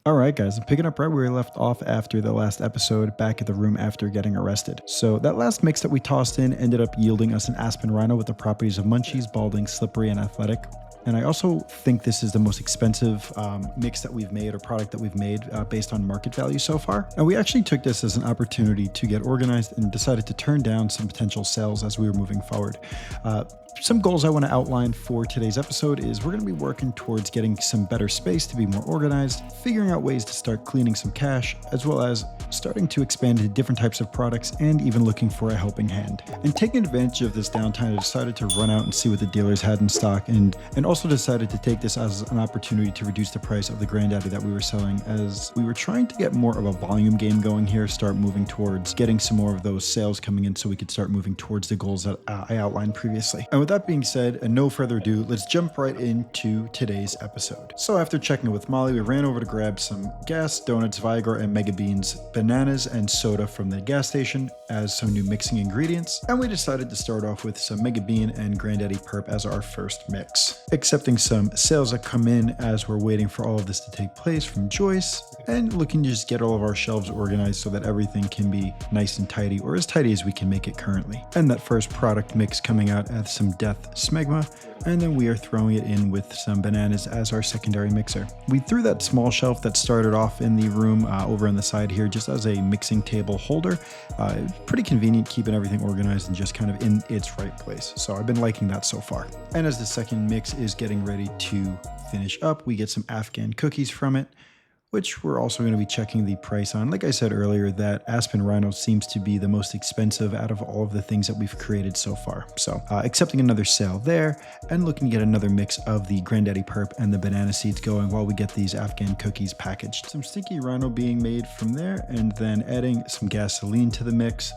Alright guys, I'm picking up right where we left off after the last episode, back at the room after getting arrested. So that last mix that we tossed in ended up yielding us an Aspen Rhino with the properties of munchies, balding, slippery, and athletic. And I also think this is the most expensive mix that we've made, or product that we've made based on market value so far. And we actually took this as an opportunity to get organized and decided to turn down some potential sales as we were moving forward. Some goals I want to outline for today's episode is we're going to be working towards getting some better space to be more organized, figuring out ways to start cleaning some cash, as well as starting to expand into different types of products and even looking for a helping hand. And taking advantage of this downtime, I decided to run out and see what the dealers had in stock, and also decided to take this as an opportunity to reduce the price of the Granddaddy that we were selling, as we were trying to get more of a volume game going here, start moving towards getting some more of those sales coming in so we could start moving towards the goals that I outlined previously. And with that being said, and no further ado, let's jump right into today's episode. So after checking with Molly, we ran over to grab some gas, donuts, Viagra, and Mega Beans, bananas, and soda from the gas station as some new mixing ingredients. And we decided to start off with some Mega Bean and Granddaddy Perp as our first mix. Accepting some sales that come in as we're waiting for all of this to take place from Joyce, and looking to just get all of our shelves organized so that everything can be nice and tidy, or as tidy as we can make it currently. And that first product mix coming out as some Death Smegma, and then we are throwing it in with some bananas as our secondary mixer. We threw that small shelf that started off in the room over on the side here just as a mixing table holder. Pretty convenient, keeping everything organized and just kind of in its right place. So I've been liking that so far. And as the second mix is getting ready to finish up, we get some Afghan cookies from it, which we're also going to be checking the price on. Like I said earlier, that Aspen Rhino seems to be the most expensive out of all of the things that we've created so far. So accepting another sale there, and looking to get another mix of the Granddaddy Perp and the banana seeds going while we get these Afghan cookies packaged. Some Stinky Rhino being made from there, and then adding some gasoline to the mix.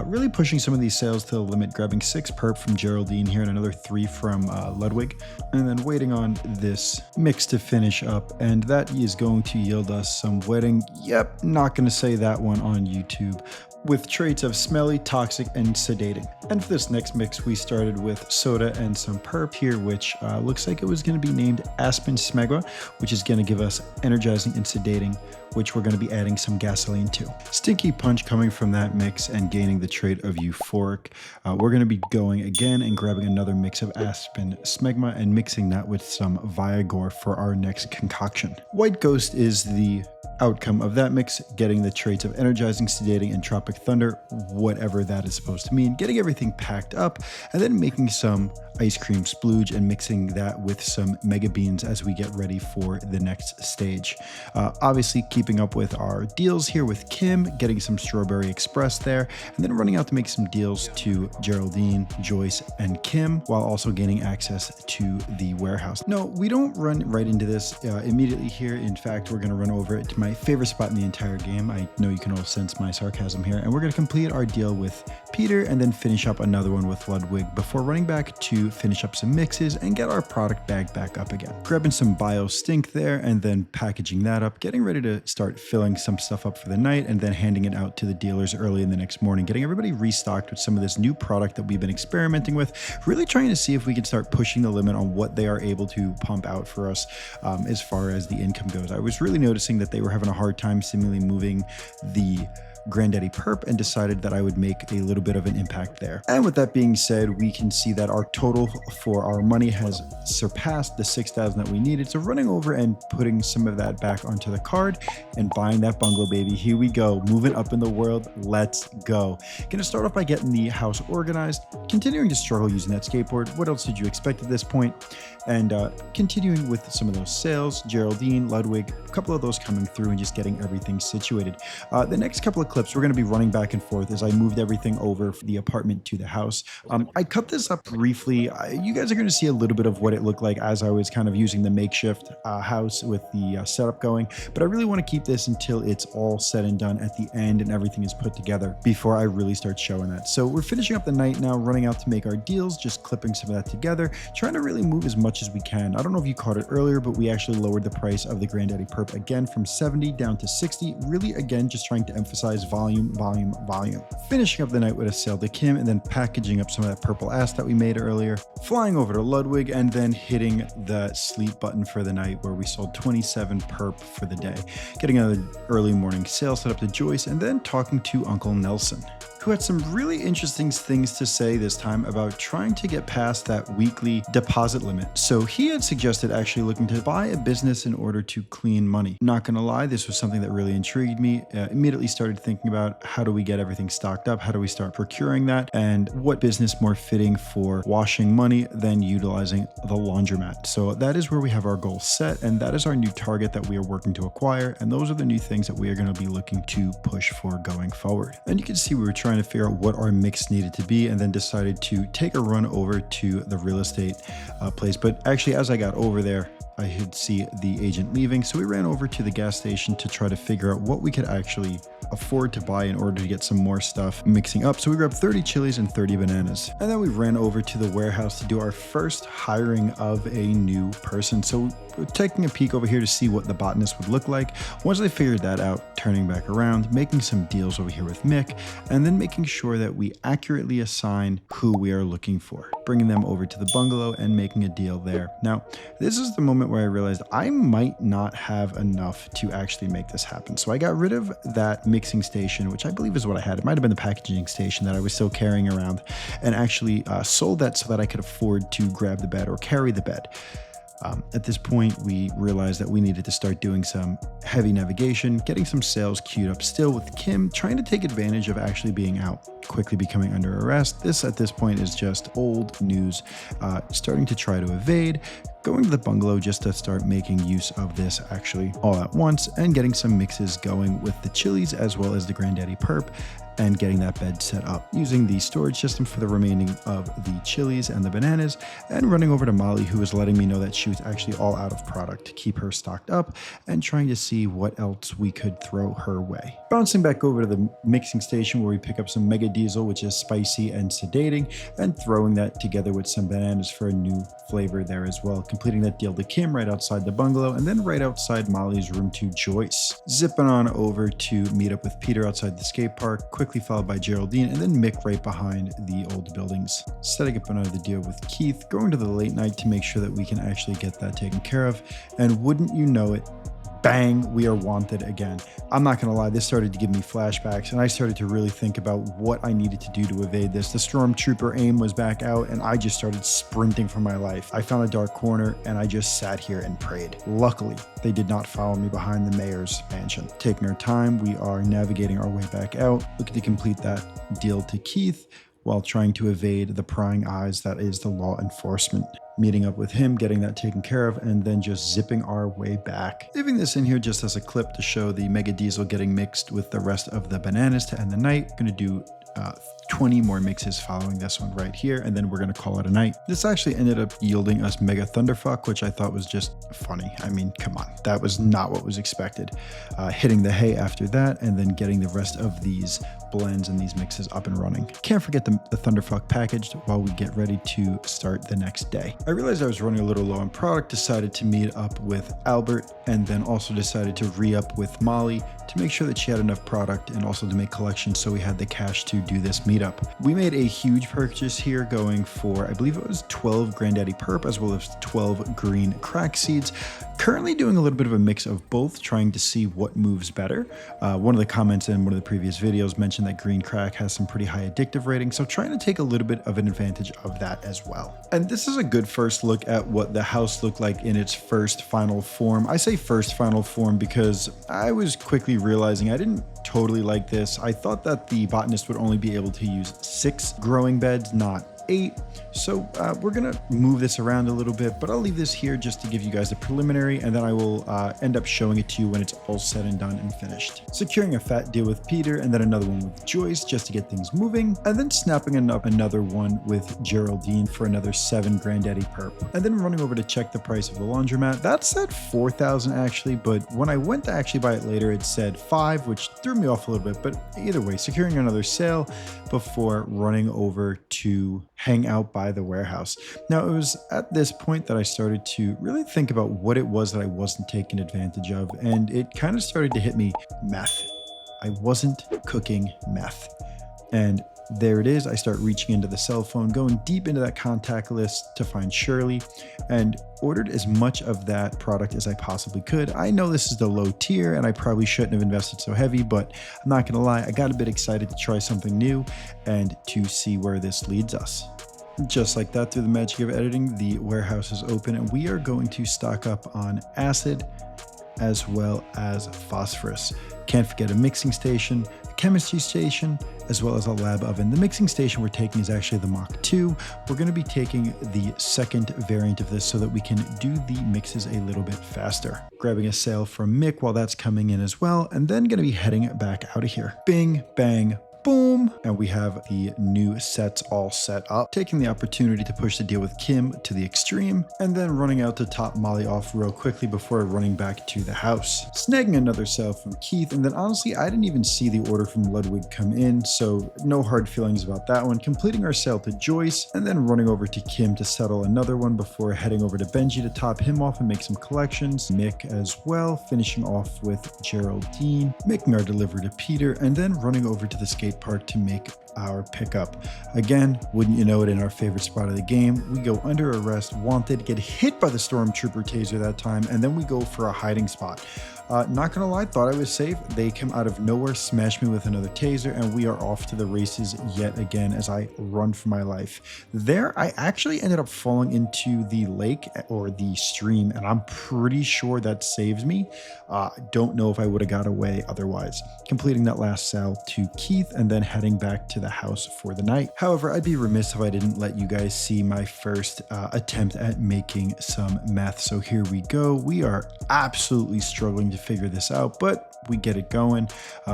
Really pushing some of these sales to the limit, grabbing 6 Perp from Geraldine here and another 3 from Ludwig, and then waiting on this mix to finish up, and that is going to yield us some wedding. Yep, not going to say that one on YouTube, with traits of smelly, toxic, and sedating. And for this next mix, we started with soda and some Perp here, which looks like it was going to be named Aspen Smegma, which is going to give us energizing and sedating, which we're going to be adding some gasoline to. Stinky Punch coming from that mix and gaining the trait of euphoric. We're going to be going again and grabbing another mix of Aspen Smegma and mixing that with some Viagra for our next concoction. White Ghost is the outcome of that mix, getting the traits of energizing, sedating, and tropic thunder, whatever that is supposed to mean, getting everything packed up, and then making some ice cream splooge and mixing that with some Mega Beans as we get ready for the next stage. Obviously keeping up with our deals here with Kim, getting some Strawberry Express there, and then running out to make some deals to Geraldine, Joyce, and Kim, while also gaining access to the warehouse. No, we don't run right into this immediately here. In fact, we're going to run over it to my favorite spot in the entire game. I know you can all sense my sarcasm here, and we're going to complete our deal with Peter and then finish up another one with Ludwig before running back to finish up some mixes and get our product bag back up again. Grabbing some Bio Stink there and then packaging that up, getting ready to start filling some stuff up for the night and then handing it out to the dealers early in the next morning, getting everybody restocked with some of this new product that we've been experimenting with, really trying to see if we can start pushing the limit on what they are able to pump out for us as far as the income goes. I was really noticing that they were having a hard time seemingly moving the Granddaddy Perp, and decided that I would make a little bit of an impact there. And with that being said, we can see that our total for our money has surpassed the 6,000 that we needed. So running over and putting some of that back onto the card and buying that bungalow, baby. Here we go, moving up in the world. Let's go. Gonna start off by getting the house organized, continuing to struggle using that skateboard. What else did you expect at this point? And continuing with some of those sales, Geraldine, Ludwig, a couple of those coming through and just getting everything situated. The next couple of clips, we're going to be running back and forth as I moved everything over from the apartment to the house. I cut this up briefly. You guys are going to see a little bit of what it looked like as I was kind of using the makeshift house with the setup going, but I really want to keep this until it's all said and done at the end and everything is put together before I really start showing that. So we're finishing up the night now, running out to make our deals, just clipping some of that together, trying to really move as much as we can. I don't know if you caught it earlier, but we actually lowered the price of the Granddaddy Perp again from 70 down to 60. Really, again, just trying to emphasize was volume, volume, volume. Finishing up the night with a sale to Kim and then packaging up some of that purple ass that we made earlier, flying over to Ludwig and then hitting the sleep button for the night where we sold 27 perp for the day, getting another early morning sale set up to Joyce, and then talking to Uncle Nelson, who had some really interesting things to say this time about trying to get past that weekly deposit limit. So he had suggested actually looking to buy a business in order to clean money. Not gonna lie, this was something that really intrigued me. Immediately started thinking about how do we get everything stocked up? How do we start procuring that? And what business more fitting for washing money than utilizing the laundromat? So that is where we have our goal set, and that is our new target that we are working to acquire. And those are the new things that we are gonna be looking to push for going forward. And you can see we were trying to figure out what our mix needed to be, and then decided to take a run over to the real estate place. But actually, as I got over there, I could see the agent leaving, so we ran over to the gas station to try to figure out what we could actually afford to buy in order to get some more stuff mixing up. So we grabbed 30 chilies and 30 bananas, and then we ran over to the warehouse to do our first hiring of a new person. So we're taking a peek over here to see what the botanist would look like. Once I figured that out, turning back around, making some deals over here with Mick, and then making sure that we accurately assign who we are looking for, bringing them over to the bungalow and making a deal there. Now, this is the moment where I realized I might not have enough to actually make this happen. So I got rid of that mixing station, which I believe is what I had. It might have been the packaging station that I was still carrying around, and actually sold that so that I could afford to grab the bed or carry the bed. At this point, we realized that we needed to start doing some heavy navigation, getting some sales queued up still with Kim, trying to take advantage of actually being out, quickly becoming under arrest. This at this point is just old news, starting to try to evade, going to the bungalow just to start making use of this actually all at once, and getting some mixes going with the chilies as well as the Granddaddy Perp, and getting that bed set up, using the storage system for the remaining of the chilies and the bananas, and running over to Molly, who was letting me know that she was actually all out of product to keep her stocked up, and trying to see what else we could throw her way. Bouncing back over to the mixing station where we pick up some Mega Diesel, which is spicy and sedating, and throwing that together with some bananas for a new flavor there as well, completing that deal to Kim right outside the bungalow, and then right outside Molly's room to Joyce. Zipping on over to meet up with Peter outside the skate park, quickly followed by Geraldine, and then Mick right behind the old buildings. Setting up another deal with Keith, going to the late night to make sure that we can actually get that taken care of, and wouldn't you know it, bang, we are wanted again. I'm not gonna lie, this started to give me flashbacks, and I started to really think about what I needed to do to evade this. The stormtrooper aim was back out, and I just started sprinting for my life. I found a dark corner, and I just sat here and prayed. Luckily, they did not follow me behind the mayor's mansion. Taking our time, we are navigating our way back out, looking to complete that deal to Keith, while trying to evade the prying eyes that is the law enforcement. Meeting up with him, getting that taken care of, and then just zipping our way back. Leaving this in here just as a clip to show the Mega Diesel getting mixed with the rest of the bananas to end the night. Gonna do 20 more mixes following this one right here, and then we're gonna call it a night. This actually ended up yielding us Mega Thunderfuck, which I thought was just funny. I mean, come on, that was not what was expected. Hitting the hay after that, and then getting the rest of these blends and these mixes up and running. Can't forget the Thunderfuck packaged while we get ready to start the next day. I realized I was running a little low on product, decided to meet up with Albert, and then also decided to re-up with Molly to make sure that she had enough product and also to make collections so we had the cash to do this meetup. We made a huge purchase here, going for, I believe it was 12 Granddaddy Perp as well as 12 green crack seeds. Currently doing a little bit of a mix of both, trying to see what moves better. One of the comments in one of the previous videos mentioned that green crack has some pretty high addictive rating, so trying to take a little bit of an advantage of that as well. And this is a good first look at what the house looked like in its first final form. I say first final form because I was quickly realizing I didn't totally like this. I thought that the botanist would only be able to use 6 growing beds, not 8. So we're gonna move this around a little bit, but I'll leave this here just to give you guys a preliminary, and then I will end up showing it to you when it's all said and done and finished. Securing a fat deal with Peter, and then another one with Joyce just to get things moving, and then snapping up another one with Geraldine for another 7 Granddaddy Perp. And then running over to check the price of the laundromat. That's at 4,000 actually, but when I went to actually buy it later, it said 5, which threw me off a little bit, but either way, securing another sale before running over to hang out by the warehouse. Now, it was at this point that I started to really think about what it was that I wasn't taking advantage of, and it kind of started to hit me: meth. I wasn't cooking meth. And there it is. I start reaching into the cell phone, going deep into that contact list to find Shirley, and ordered as much of that product as I possibly could. I know this is the low tier and I probably shouldn't have invested so heavy, but I'm not gonna lie, I got a bit excited to try something new and to see where this leads us. Just like that, through the magic of editing, the warehouse is open and we are going to stock up on acid as well as phosphorus. Can't forget a mixing station, a chemistry station, as well as a lab oven. The mixing station we're taking is actually the Mach 2. We're going to be taking the second variant of this so that we can do the mixes a little bit faster. Grabbing a sale from Mick while that's coming in as well, and then going to be heading back out of here. Bing, bang, boom, and we have the new sets all set up, taking the opportunity to push the deal with Kim to the extreme, and then running out to top Molly off real quickly before running back to the house. Snagging another sale from Keith, and then honestly, I didn't even see the order from Ludwig come in, so no hard feelings about that one. Completing our sale to Joyce, and then running over to Kim to settle another one before heading over to Benji to top him off and make some collections. Mick as well, finishing off with Geraldine, making our delivery to Peter, and then running over to the skate park to make our pickup. Again, wouldn't you know it, in our favorite spot of the game, we go under arrest, wanted, get hit by the stormtrooper taser that time, and then we go for a hiding spot. Not gonna lie, thought I was safe. They come out of nowhere, smash me with another taser, and we are off to the races yet again as I run for my life. There, I actually ended up falling into the lake or the stream, and I'm pretty sure that saves me. Don't know if I would have got away otherwise. Completing that last sale to Keith and then heading back to the house for the night. However, I'd be remiss if I didn't let you guys see my first attempt at making some meth. So here we go. We are absolutely struggling to figure this out, but we get it going.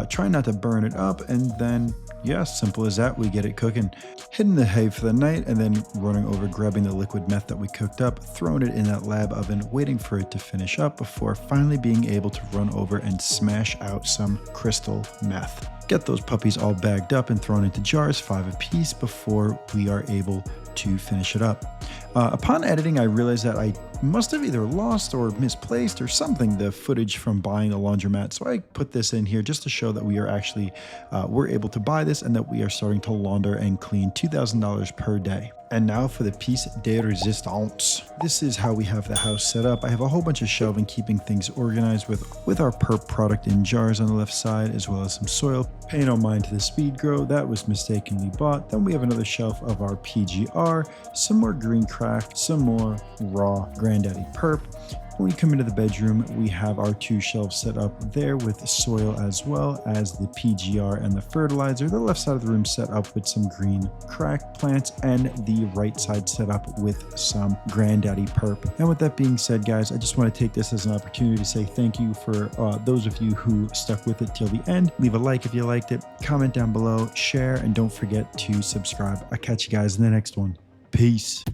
Try not to burn it up, and then yeah, simple as that, we get it cooking. Hitting the hay for the night and then running over, grabbing the liquid meth that we cooked up, throwing it in that lab oven, waiting for it to finish up before finally being able to run over and smash out some crystal meth. Get those puppies all bagged up and thrown into jars, 5 apiece, before we are able to finish it up. Upon editing, I realized that I must have either lost or misplaced or something the footage from buying the laundromat, so I put this in here just to show that we are actually we're able to buy this and that we are starting to launder and clean $2,000 per day. And now for the piece de resistance. This is how we have the house set up. I have a whole bunch of shelving keeping things organized with our perp product in jars on the left side, as well as some soil. Pay no mind to the speed grow, that was mistakenly bought. Then we have another shelf of our PGR, some more green craft, some more raw granddaddy perp. When we come into the bedroom, we have our 2 shelves set up there with soil as well as the PGR and the fertilizer. The left side of the room set up with some green crack plants, and the right side set up with some granddaddy perp. And with that being said, guys, I just want to take this as an opportunity to say thank you for those of you who stuck with it till the end. Leave a like if you liked it, comment down below, share, and don't forget to subscribe. I'll catch you guys in the next one. Peace.